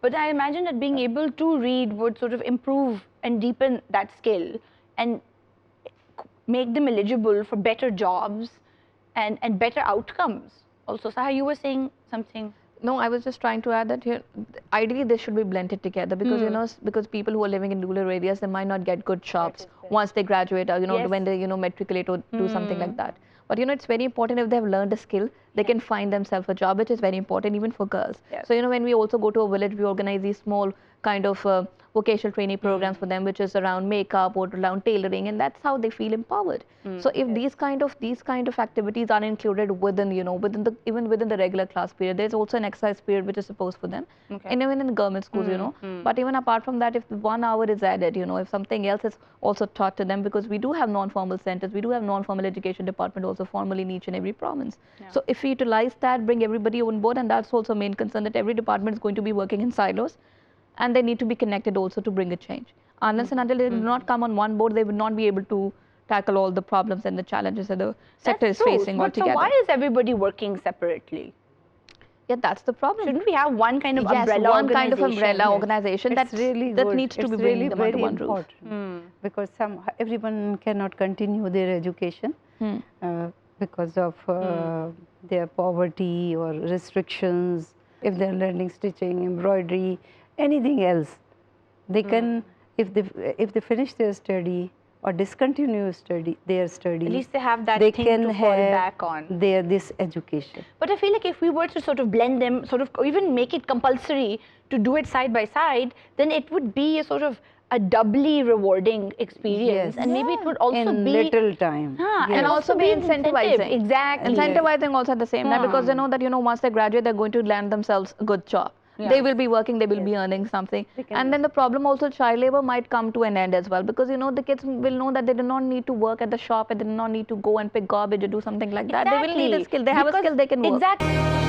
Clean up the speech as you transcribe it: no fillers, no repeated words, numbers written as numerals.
But I imagine that being able to read would sort of improve and deepen that skill and make them eligible for better jobs and better outcomes. Also, Saha, you were saying something. No, I was just trying to add that here, ideally this should be blended together because, because people who are living in rural areas, they might not get good jobs once they graduate or, when they, matriculate or do something like that. But, it's very important if they have learned a skill, they can find themselves a job, which is very important even for girls. So, when we also go to a village, we organize these small kind of vocational training programs for them, which is around makeup or around tailoring, and that's how they feel empowered. So if these kind of activities are included within, even within the regular class period, there's also an exercise period which is supposed for them, and even in government schools, But even apart from that, if 1 hour is added, if something else is also taught to them, because we do have non-formal centers, we do have non-formal education department also formally in each and every province. So if we utilize that, bring everybody on board, and that's also a main concern, that every department is going to be working in silos, and they need to be connected also to bring a change. Unless and until they do not come on one board, they would not be able to tackle all the problems and the challenges that the sector is facing altogether. So why is everybody working separately? Yeah, that's the problem. Shouldn't we have one kind of umbrella one kind of umbrella organization that needs to be really bringing them under one roof? Because everyone cannot continue their education because of their poverty or restrictions. If they're learning stitching, embroidery, anything else, they can, if they finish their study or discontinue their study, at least they have that thing to fall back on. This education. But I feel like if we were to sort of blend them, sort of even make it compulsory to do it side by side, then it would be a sort of a doubly rewarding experience, and maybe it would also in be little time, and also be incentivizing. Exactly, incentivizing also at the same time, because they know that once they graduate, they're going to land themselves a good job. They will be working, they will be earning something, and then the problem also, child labor might come to an end as well, because the kids will know that they do not need to work at the shop, and they do not need to go and pick garbage or do something like that. They will need a skill. They have a skill, they can work. Exactly.